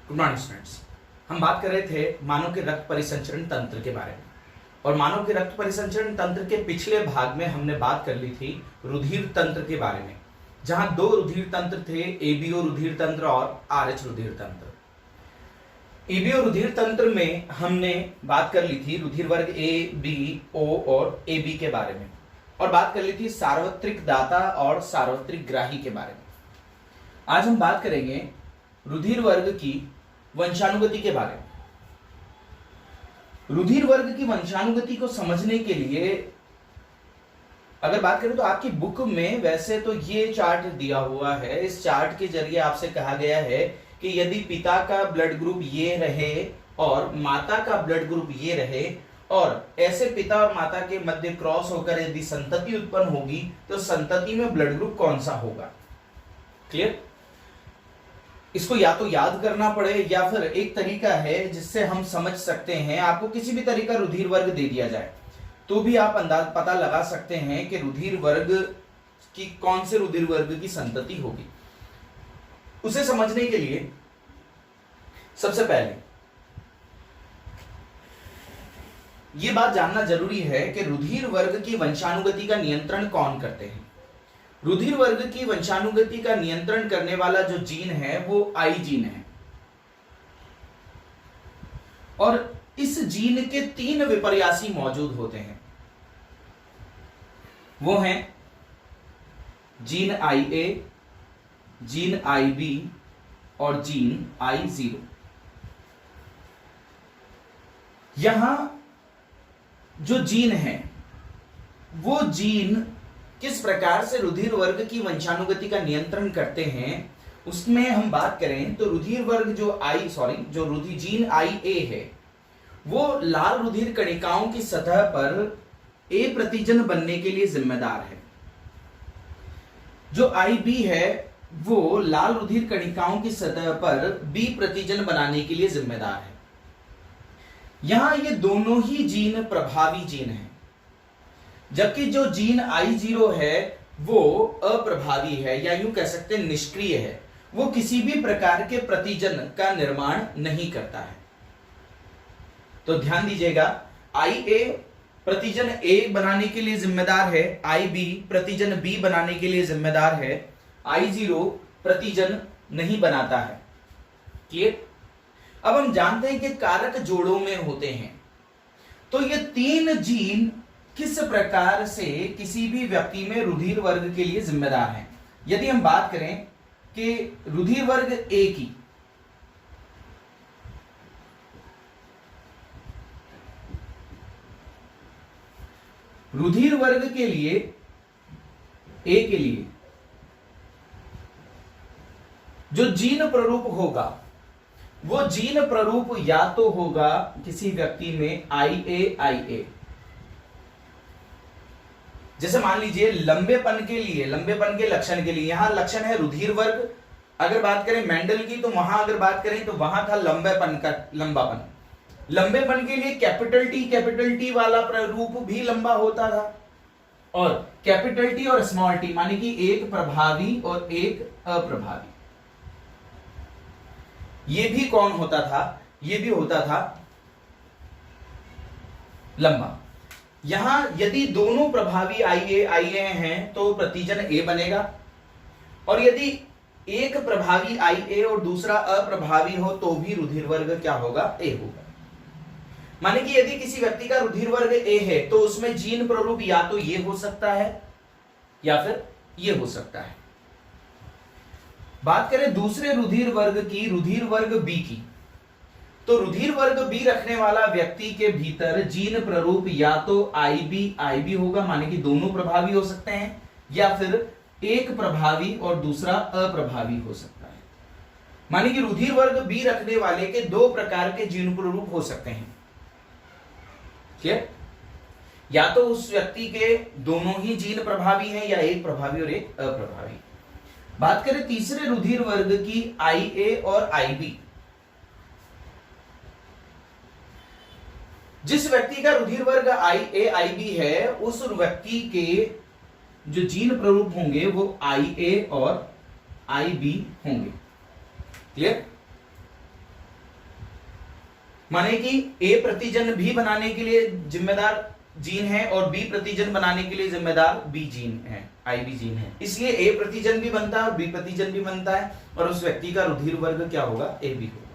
Good morning students. हम बात कर रहे थे मानव के रक्त परिसंचरण तंत्र के बारे में, और मानव के रक्त परिसंचरण तंत्र के पिछले भाग में हमने बात कर ली थी रुधिर तंत्र के बारे में, जहां दो रुधिर तंत्र थे, एबीओ रुधिर तंत्र और आरएच रुधिर तंत्र। एबीओ रुधिर तंत्र में हमने बात कर ली थी रुधिर वर्ग ए, बी, ओ और एबी के बारे में, और बात कर ली थी सार्वत्रिक दाता और सार्वत्रिक ग्राही के बारे में। आज हम बात करेंगे रुधिर वर्ग की वंशानुगति के बारे में। रुधिर वर्ग की वंशानुगति को समझने के लिए अगर बात करें तो आपकी बुक में वैसे तो ये चार्ट दिया हुआ है। इस चार्ट के जरिए आपसे कहा गया है कि यदि पिता का ब्लड ग्रुप ये रहे और माता का ब्लड ग्रुप ये रहे, और ऐसे पिता और माता के मध्य क्रॉस होकर यदि संतति उत्पन्न होगी तो संतति में ब्लड ग्रुप कौन सा होगा। क्लियर? इसको या तो याद करना पड़े या फिर एक तरीका है जिससे हम समझ सकते हैं। आपको किसी भी तरीका रुधिर वर्ग दे दिया जाए तो भी आप अंदाज पता लगा सकते हैं कि रुधिर वर्ग की कौन से रुधिर वर्ग की संतति होगी। उसे समझने के लिए सबसे पहले यह बात जानना जरूरी है कि रुधिर वर्ग की वंशानुगति का नियंत्रण कौन करते हैं। रुधिर वर्ग की वंशानुगति का नियंत्रण करने वाला जो जीन है वो आई जीन है, और इस जीन के 3 विपर्यासी मौजूद होते हैं। वो हैं gene I A, gene I B और जीन I0। यहां जो जीन है वो जीन किस प्रकार से रुधिर वर्ग की वंशानुगति का नियंत्रण करते हैं उसमें हम बात करें तो रुधिर वर्ग जो रुधिर जीन IA है वो लाल रुधिर कणिकाओं की सतह पर A प्रतिजन बनने के लिए जिम्मेदार है। जो IB है वो लाल रुधिर कणिकाओं की सतह पर B प्रतिजन बनाने के लिए जिम्मेदार है। यहां ये दोनों ही जीन प्रभावी जीन हैं, जबकि जो जीन I0 है वो अप्रभावी है, या यूं कह सकते हैं निष्क्रिय है। वो किसी भी प्रकार के प्रतिजन का निर्माण नहीं करता है। तो ध्यान दीजिएगा, IA प्रतिजन A बनाने के लिए जिम्मेदार है, IB प्रतिजन B बनाने के लिए जिम्मेदार है, I0 प्रतिजन नहीं बनाता है। क्लियर? अब हम जानते हैं कि कारक जोड़ों में होते हैं, तो ये 3 जीन किस प्रकार से किसी भी व्यक्ति में रुधिर वर्ग के लिए जिम्मेदार हैं। यदि हम बात करें कि रुधिर वर्ग A की, रुधिर वर्ग के लिए A के लिए जो जीन प्ररूप होगा वो जीन प्ररूप या तो होगा किसी व्यक्ति में IA। जैसे मान लीजिए लंबेपन के लक्षण के लिए यहां लक्षण है रुधिर वर्ग। अगर बात करें मेंडल की तो वहां अगर बात करें तो वहां था लंबापन। लंबेपन के लिए कैपिटल टी वाला प्ररूप भी लंबा होता था, और कैपिटल टी और स्मॉल टी माने कि एक प्रभावी और एक अप्रभावी। ये भी कौन होता था? ये भी होता था लंबा। यहां यदि दोनों प्रभावी IA हैं तो प्रतिजन A बनेगा, और यदि एक प्रभावी IA और दूसरा अप्रभावी हो तो भी रुधिर वर्ग क्या होगा? A होगा। माने कि यदि किसी व्यक्ति का रुधिर वर्ग A है तो उसमें जीन प्ररूप या तो ये हो सकता है या फिर ये हो सकता है। बात करें दूसरे रुधिर वर्ग की, रुधिर वर्ग B की, तो रुधिर वर्ग B रखने वाला व्यक्ति के भीतर जीन प्ररूप या तो IB होगा, माने कि दोनों प्रभावी हो सकते हैं, या फिर एक प्रभावी और दूसरा अप्रभावी हो सकता है। माने कि रुधिर वर्ग B रखने वाले के 2 प्रकार के जीन प्ररूप हो सकते हैं। ठीक? या तो उस व्यक्ति के दोनों ही जीन प्रभावी हैं, या एक प्रभावी और एक अप्रभावी। बात करें तीसरे रुधिर वर्ग की, IA और IB। जिस व्यक्ति का रुधिर वर्ग IB है उस व्यक्ति के जो जीन प्ररूप होंगे वो IA और IB होंगे। क्लियर? माने कि ए प्रतिजन भी बनाने के लिए जिम्मेदार जीन है और बी प्रतिजन बनाने के लिए जिम्मेदार बी जीन है, आईबी जीन है। इसलिए ए प्रतिजन भी बनता है और बी प्रतिजन भी बनता है और उस व्यक्ति का रुधिर वर्ग क्या होगा, ए बी होगा।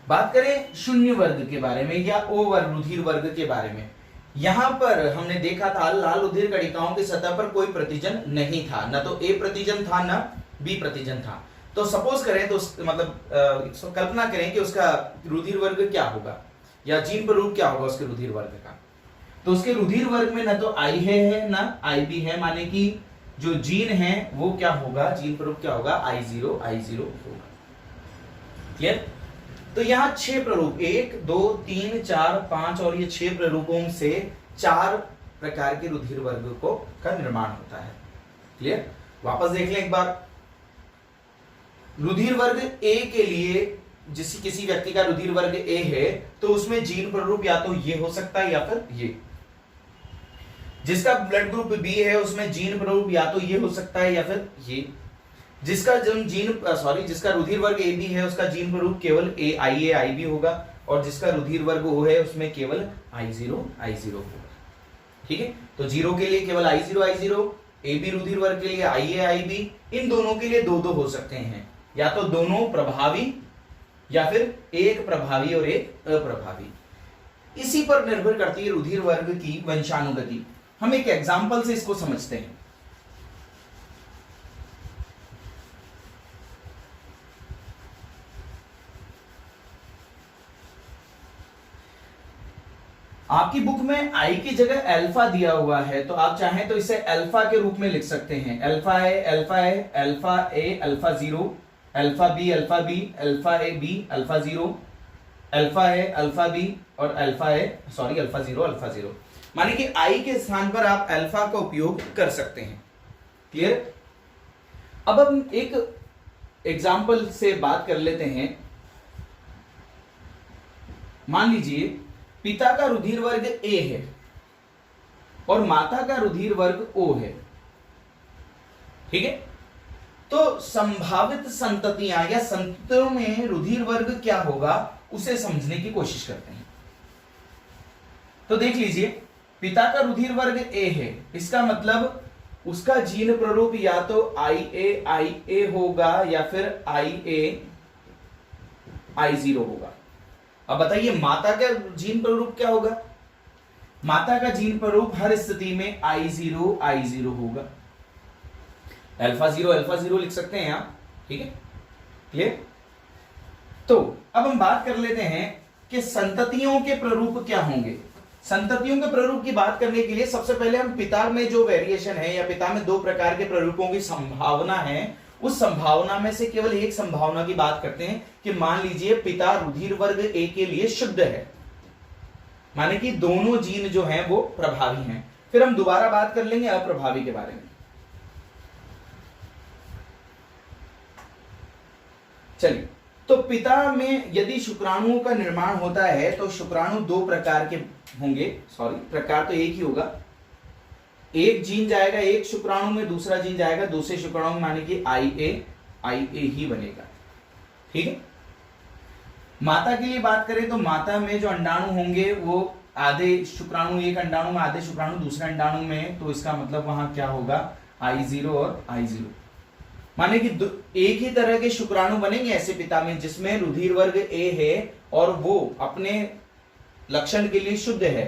बात करें शून्य वर्ग के बारे में या ओ वर्ग रुधिर वर्ग के बारे में, यहां पर हमने देखा था लाल रुधिर कणिकाओं की सतह पर कोई प्रतिजन नहीं था, न तो ए प्रतिजन था न बी प्रतिजन था। तो सपोज करें तो मतलब कल्पना करें कि उसका रुधिर वर्ग क्या होगा या जीन प्ररूप क्या होगा उसके रुधिर वर्ग का। तो उसके रुधिर वर्ग में न तो आई है न आई बी है, माने कि जो जीन है वो क्या होगा, जीन प्ररूप क्या होगा, I0 होगा। क्लियर? तो यहाँ 6 प्ररूप 1 2 3 4 5 और ये 6 प्ररूपों से 4 प्रकार के रुधिर वर्ग का निर्माण होता है। क्लियर? वापस देख लें एक बार। रुधिर वर्ग ए के लिए किसी व्यक्ति का रुधिर वर्ग ए है तो उसमें जीन प्ररूप या तो ये हो सकता है या फिर ये। जिसका ब्लड ग्रुप बी है उसमें जीन प्ररूप या तो ये हो सकता है या फिर ये। जिसका जिसका रुधिर वर्ग ए बी है उसका जीन प्ररूप केवल आई बी होगा और जिसका रुधिर वर्ग ओ है उसमें केवल I0 होगा। ठीक है? तो 0 के लिए केवल I0 ए बी रुधिर वर्ग के लिए आई बी, इन दोनों के लिए 2 हो सकते हैं, या तो दोनों प्रभावी या फिर एक प्रभावी और एक अप्रभावी। इसी पर निर्भर करती है रुधिर वर्ग की वंशानुगति। हम एक एग्जाम्पल से इसको समझते हैं। आपकी बुक में आई की जगह अल्फा दिया हुआ है तो आप चाहें तो इसे अल्फा के रूप में लिख सकते हैं। Alpha A, alpha A, alpha 0, alpha B, alpha A B, alpha 0, alpha A, alpha B और अल्फा 0। माने कि आई के स्थान पर आप अल्फा का उपयोग कर सकते हैं। क्लियर? अब हम एक एग्जाम्पल से बात कर लेते हैं। मान लीजिए पिता का रुधिर वर्ग ए है और माता का रुधिर वर्ग ओ है। ठीक है? तो संभावित संततियां या संततियों में रुधिर वर्ग क्या होगा उसे समझने की कोशिश करते हैं। तो देख लीजिए, पिता का रुधिर वर्ग ए है, इसका मतलब उसका जीन प्ररूप या तो IA होगा या फिर I0 होगा। अब बताइए माता का जीन प्ररूप क्या होगा? माता का जीन प्ररूप हर स्थिति में I0 होगा। अल्फा 0 लिख सकते हैं आप। ठीक है? क्लियर? तो अब हम बात कर लेते हैं कि संततियों के प्ररूप क्या होंगे। संततियों के प्ररूप की बात करने के लिए सबसे पहले हम पिता में जो वेरिएशन है या पिता में 2 प्रकार के प्ररूपों की संभावना है उस संभावना में से केवल एक संभावना की बात करते हैं कि मान लीजिए पिता रुधिर वर्ग ए के लिए शुद्ध है, माने कि दोनों जीन जो हैं वो प्रभावी हैं। फिर हम दोबारा बात कर लेंगे अप्रभावी के बारे में। चलिए, तो पिता में यदि शुक्राणुओं का निर्माण होता है तो शुक्राणु 2 प्रकार के होंगे। प्रकार तो एक ही होगा। एक जीन जाएगा एक शुक्राणु में, दूसरा जीन जाएगा दूसरे शुक्राणु में, माने कि IA ही बनेगा। ठीक है? माता के लिए बात करें तो माता में जो अंडाणु होंगे वो आधे शुक्राणु एक अंडाणु में, आधे शुक्राणु दूसरे अंडाणु में, तो इसका मतलब वहां क्या होगा, I0 और I0। माने कि एक ही तरह के शुक्राणु बनेंगे ऐसे पिता में जिसमें रुधिर वर्ग ए है और वो अपने लक्षण के लिए शुद्ध है,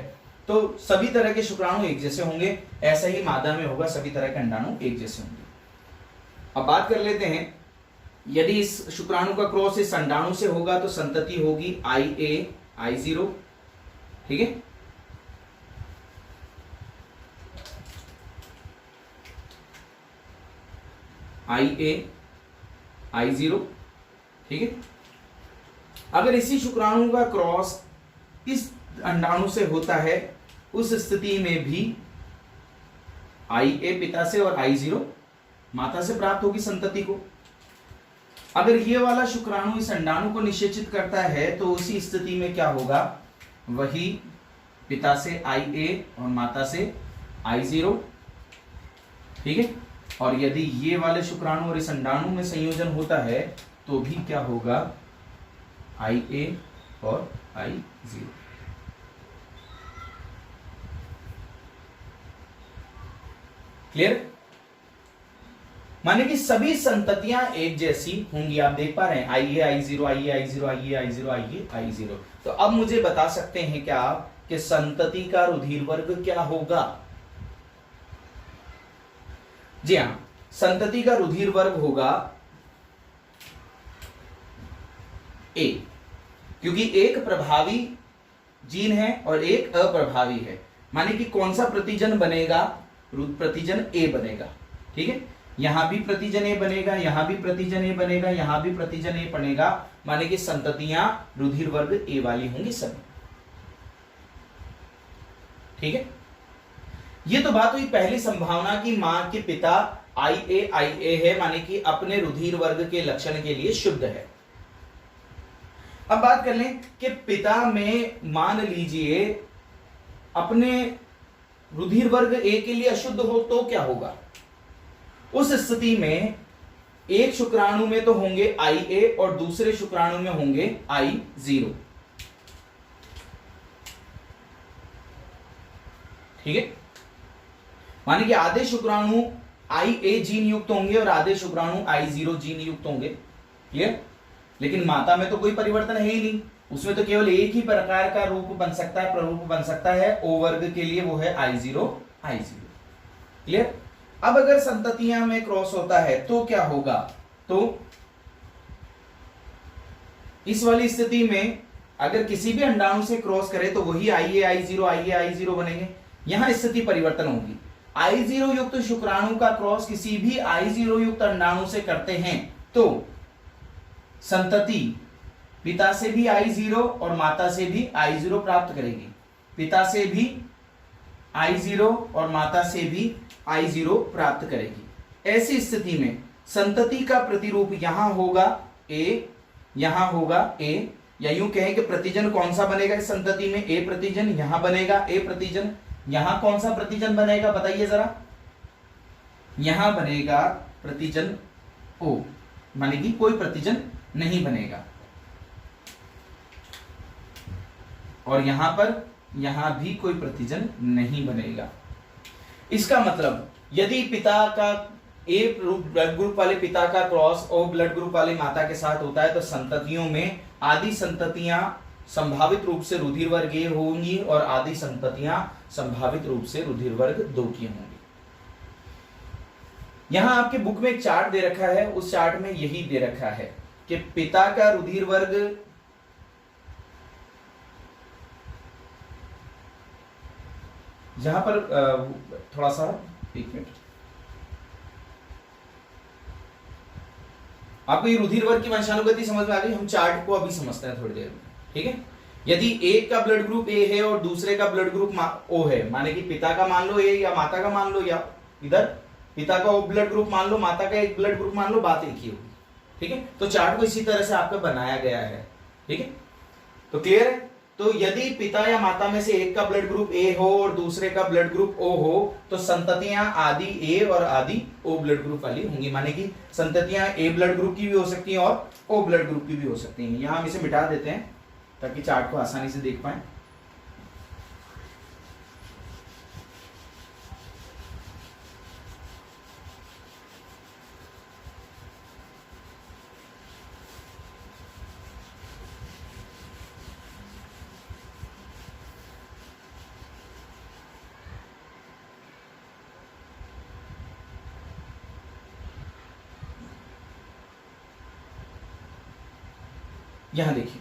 तो सभी तरह के शुक्राणु एक जैसे होंगे। ऐसा ही मादा में होगा, सभी तरह के अंडाणु एक जैसे होंगे। अब बात कर लेते हैं, यदि इस शुक्राणु का क्रॉस इस अंडाणु से होगा तो संतति होगी IA I0। ठीक है? IA I0। ठीक है? अगर इसी शुक्राणु का क्रॉस इस अंडाणु से होता है उस स्थिति में भी IA पिता से और I0 माता से प्राप्त होगी संतति को। अगर ये वाला शुक्राणु इस अंडाणु को निषेचित करता है तो उसी स्थिति में क्या होगा, वही पिता से IA और माता से I0। ठीक है? और यदि ये वाले शुक्राणु और इस अंडाणु में संयोजन होता है तो भी क्या होगा, IA और I0। क्लियर? माने कि सभी संततियां एक जैसी होंगी। आप देख पा रहे हैं IA I0 IA I0 IA I0 IA I0। तो अब मुझे बता सकते हैं क्या आप कि संतति का रुधिर वर्ग क्या होगा? जी हां, संतति का रुधिर वर्ग होगा A, क्योंकि एक प्रभावी जीन है और एक अप्रभावी है। माने कि कौन सा प्रतिजन बनेगा? प्रतिजन A बनेगा। ठीक है, यहां भी प्रतिजन A बनेगा, यहां भी प्रतिजन A बनेगा, यहां भी प्रतिजन A बनेगा। माने कि संततियां रुधिर वर्ग A वाली होंगी सभी। ठीक है, ये तो बात हुई पहली संभावना की मां के पिता IA है, माने कि अपने रुधिर वर्ग के लक्षण के लिए शुद्ध है। अब बात कर लें कि पिता में मान लीजिए अपने रुधिर वर्ग A के लिए अशुद्ध हो तो क्या होगा? उस स्थिति में एक शुक्राणु में तो होंगे IA और दूसरे शुक्राणु में होंगे I0। ठीक है, माने कि आधे शुक्राणु IA जीन युक्त होंगे और आधे शुक्राणु I0 जीन युक्त होंगे। क्लियर? लेकिन माता में तो कोई परिवर्तन है ही नहीं, उसमें तो केवल एक ही प्रकार का रूप बन सकता है, प्ररूप बन सकता है O वर्ग के लिए, वो है I0। क्लियर? अब अगर संततियां में क्रॉस होता है तो क्या होगा? तो इस वाली स्थिति में अगर किसी भी अंडाणु से क्रॉस करे तो वही IA I0 बनेंगे। यहां स्थिति परिवर्तन होगी। I0 युक्त शुक्राणु का क्रॉस किसी भी I0 युक्त अंडाणु से करते हैं तो संतति पिता से भी I0 और माता से भी I0 प्राप्त करेगी, पिता से भी I0 और माता से भी I0 प्राप्त करेगी। ऐसी स्थिति में संतति का प्रतिरूप यहां होगा A, यहां होगा A, या यूं कहें कि प्रतिजन कौन सा बनेगा इस संतति में? A प्रतिजन यहां बनेगा, A प्रतिजन। यहां कौन सा प्रतिजन बनेगा बताइए जरा? यहां बनेगा प्रतिजन O, माने कि कोई प्रतिजन नहीं बनेगा। और यहां भी कोई प्रतिजन नहीं बनेगा। इसका मतलब यदि पिता का A ब्लड ग्रुप वाले पिता का क्रॉस O ब्लड ग्रुप वाले माता के साथ होता है तो संततियों में आधी संततियां संभावित रूप से रुधिर वर्ग A होंगी और आधी संततियां संभावित रूप से रुधिर वर्ग 2 की होंगी। यहां आपके बुक में एक चार्ट दे रखा है, उस चार्ट में यही दे रखा है कि पिता का रुधिर वर्ग यहां पर थोड़ा सा, एक मिनट, आपको ये रुधिर वर्ग की वंशानुगति समझ में आ गई? हम चार्ट को अभी समझते हैं थोड़ी देर में। ठीक है, यदि एक का ब्लड ग्रुप A है और दूसरे का ब्लड ग्रुप O है, माने कि पिता का मान लो A या माता का मान लो, या इधर पिता का O ब्लड ग्रुप मान लो, माता का एक ब्लड ग्रुप मान लो, बात एक ही होगी। ठीक है, तो चार्ट को इसी तरह से आपका बनाया गया है। ठीक है, तो क्लियर है? तो यदि पिता या माता में से एक का ब्लड ग्रुप A हो और दूसरे का ब्लड ग्रुप O हो तो संततियां आधी A और आधी O ब्लड ग्रुप वाली होंगी। माने कि संततियां A ब्लड ग्रुप की भी हो सकती हैं और O ब्लड ग्रुप की भी हो सकती हैं। यहां हम इसे मिटा देते हैं ताकि चार्ट को आसानी से देख पाएं। यहां देखिए,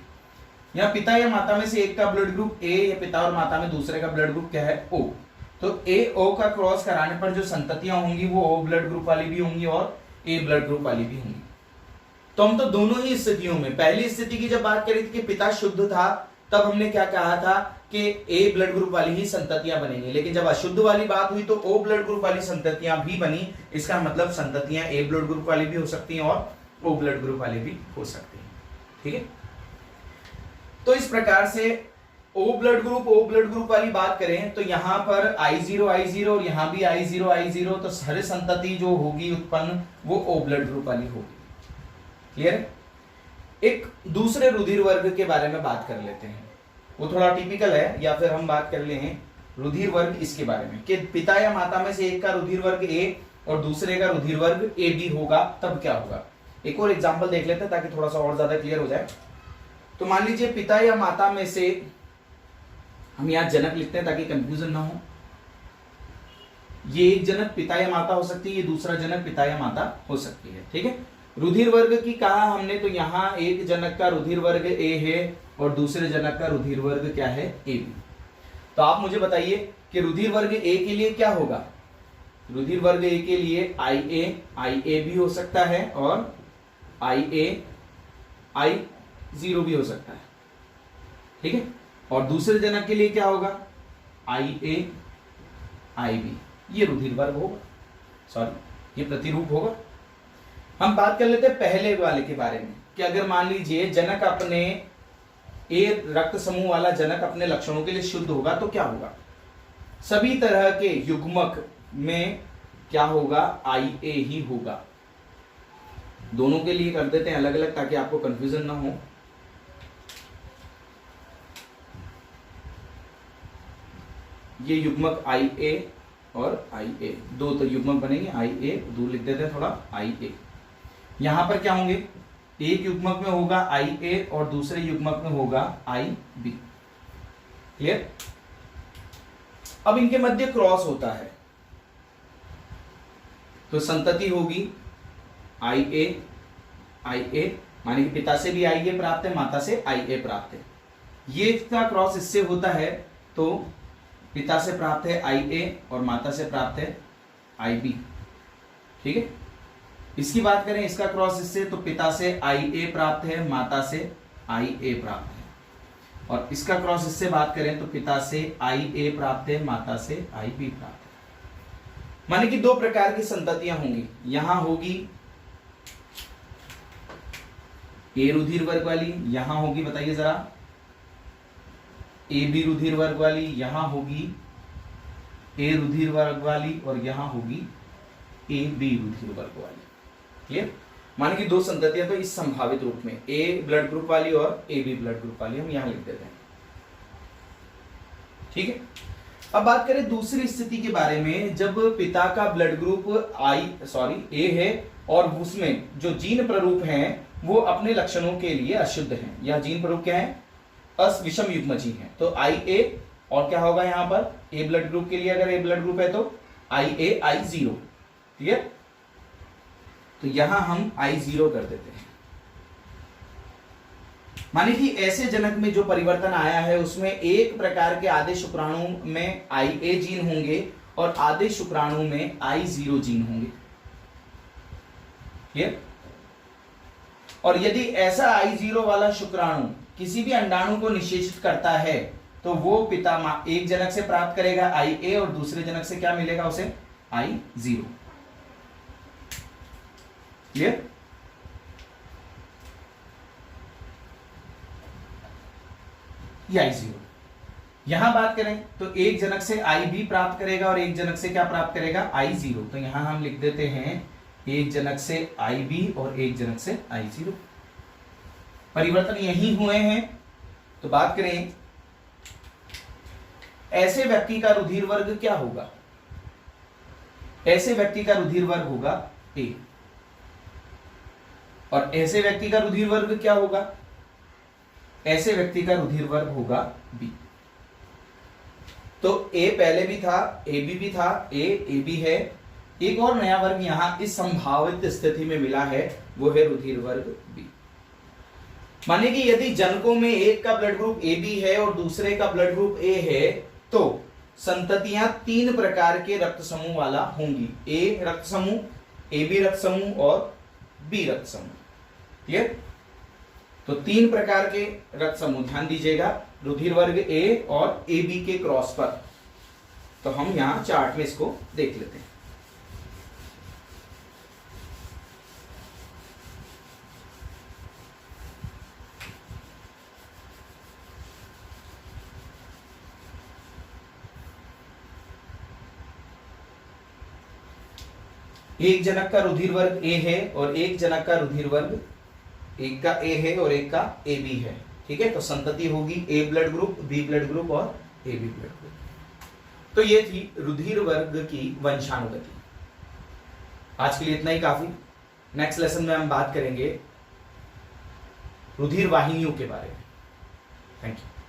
यहां पिता या माता में से एक का ब्लड ग्रुप A या पिता और माता में दूसरे का ब्लड ग्रुप क्या है? O। तो A O का क्रॉस कराने पर जो संततियां होंगी वो O ब्लड ग्रुप वाली भी होंगी और A ब्लड ग्रुप वाली भी होंगी। तो हम तो दोनों ही स्थितियों में, पहली स्थिति की जब बात करी थी कि पिता शुद्ध था तब हमने क्या कहा था कि A ब्लड ग्रुप वाली ही संततियां बनेंगी, लेकिन जब अशुद्ध वाली बात हुई तो O ब्लड ग्रुप वाली संततियां भी बनी। इसका मतलब संततियां A ब्लड ग्रुप वाली भी हो सकती हैं और O ब्लड ग्रुप वाली भी हो सकती हैं। ठीक है, तो इस प्रकार से O ब्लड ग्रुप वाली बात करें तो यहां पर I0 और यहां भी I0, तो हर संतति जो होगी उत्पन्न वो O ब्लड ग्रुप वाली होगी। क्लियर? एक दूसरे रुधिर वर्ग के बारे में बात कर लेते हैं, वो थोड़ा टिपिकल है, या फिर हम बात कर ले हैं रुधिर वर्ग इसके बारे में कि पिता या माता में से एक का रुधिर वर्ग ए और दूसरे का रुधिर वर्ग ए बी होगा, तब क्या होगा। एक और एग्जांपल देख लेते हैं ताकि थोड़ा सा और ज्यादा क्लियर हो जाए। तो मान लीजिए पिता या माता में से, हम यहां जनक लिखते हैं ताकि कंफ्यूजन ना हो, ये एक जनक पिता या माता हो सकती है, ये दूसरा जनक पिता या माता हो सकती है, ठीक है। रुधिर वर्ग की कहा हमने, तो यहां एक जनक का रुधिर वर्ग ए है और दूसरे जनक का रुधिर वर्ग क्या है, ए बी। तो आप मुझे बताइए कि रुधिर वर्ग ए के लिए क्या होगा। रुधिर वर्ग ए के लिए आई ए भी हो सकता है और आई जीरो भी हो सकता है, ठीक है। और दूसरे जनक के लिए क्या होगा, आई बी, ये रुधिर वर्ग होगा, सॉरी ये प्रतिरूप होगा। हम बात कर लेते हैं पहले वाले के बारे में कि अगर मान लीजिए जनक अपने ए रक्त समूह वाला जनक अपने लक्षणों के लिए शुद्ध होगा तो क्या होगा। सभी तरह के युग्मक में क्या होगा, आई ए ही होगा। दोनों के लिए कर देते हैं अलग अलग ताकि आपको कंफ्यूजन ना हो। ये युग्मक आई ए और आई ए, दो तो युग्मक बनेंगे, आई ए दूर लिख देते हैं थोड़ा, आई ए। यहां पर क्या होंगे, एक युग्मक में होगा आई ए और दूसरे युग्मक में होगा आई बी। क्लियर। अब इनके मध्य क्रॉस होता है तो संतति होगी आई ए, माने कि पिता से भी आई ए प्राप्त है, माता से आई ए प्राप्त है। ये इसका क्रॉस इससे होता है तो पिता से प्राप्त है आई ए और माता से प्राप्त है आई बी, ठीक है। इसकी बात करें इसका क्रॉस इससे, तो पिता से आई ए प्राप्त है, माता से आई ए प्राप्त है। और इसका क्रॉस इससे बात करें तो पिता से आई ए प्राप्त है, माता से आई बी प्राप्त है। माने कि दो प्रकार की संततियां होंगी। यहां होगी ए रुधिर वर्ग वाली, यहां होगी बताइए जरा ए बी रुधिर वर्ग वाली, यहां होगी ए रुधिर वर्ग वाली और यहां होगी ए बी रुधिर वर्ग वाली। क्लियर। माने कि दो संततियां तो इस संभावित रूप में ए ब्लड ग्रुप वाली और ए बी ब्लड ग्रुप वाली हम यहां लिख देते हैं, ठीक है। अब बात करें दूसरी स्थिति के बारे में, जब पिता का ब्लड ग्रुप ए है और उसमें जो जीन प्ररूप हैं वो अपने लक्षणों के लिए अशुद्ध हैं, या जीन प्ररूप क्या है, विषम युग्म जीन है। तो आई ए और क्या होगा यहां पर, ए ब्लड ग्रुप के लिए अगर ए ब्लड ग्रुप है तो आई ए आई जीरो, ठीक है। तो यहां हम आई जीरो कर देते हैं। माने कि ऐसे जनक में जो परिवर्तन आया है उसमें एक प्रकार के आधे शुक्राणु में आई ए जीन होंगे और आधे शुक्राणु में आई जीरो जीन होंगे, क्लियर। और यदि ऐसा आई जीरो वाला शुक्राणु किसी भी अंडाणु को निषेचित करता है तो वो पिता एक जनक से प्राप्त करेगा आई ए और दूसरे जनक से क्या मिलेगा उसे, आई जीरो। क्लियर। आई जीरो। यहां बात करें तो एक जनक से आई बी प्राप्त करेगा और एक जनक से क्या प्राप्त करेगा, आई जीरो। तो यहां हम लिख देते हैं एक जनक से आई बी और एक जनक से आई जीरो। परिवर्तन यही हुए हैं। तो बात करें ऐसे व्यक्ति का रुधिर वर्ग क्या होगा, ऐसे व्यक्ति का रुधिर वर्ग होगा ए और ऐसे व्यक्ति का रुधिर वर्ग क्या होगा, ऐसे व्यक्ति का रुधिर वर्ग होगा बी। तो ए पहले भी था, ए बी भी था, ए बी है। एक और नया वर्ग यहां इस संभावित स्थिति में मिला है, वो है रुधिर वर्ग बी। माने कि यदि जनकों में एक का ब्लड ग्रुप ए बी है और दूसरे का ब्लड ग्रुप ए है तो संततियां तीन प्रकार के रक्त समूह वाला होंगी, ए रक्त समूह, ए बी रक्त समूह और बी रक्त समूह। क्लियर। तो तीन प्रकार के रक्त समूह, ध्यान दीजिएगा, रुधिर वर्ग ए और ए बी के क्रॉस पर। तो हम यहां चार्ट में इसको देख लेते हैं। एक जनक का रुधिर वर्ग ए है और एक जनक का रुधिर वर्ग एक का ए है और एक का ए बी है, ठीक है। तो संतति होगी A blood group, B blood group और ए बी ब्लड ग्रुप। तो ये थी रुधिर वर्ग की वंशानुगति। आज के लिए इतना ही काफी। नेक्स्ट लेसन में हम बात करेंगे रुधिर वाहिनियों के बारे में। Thank you.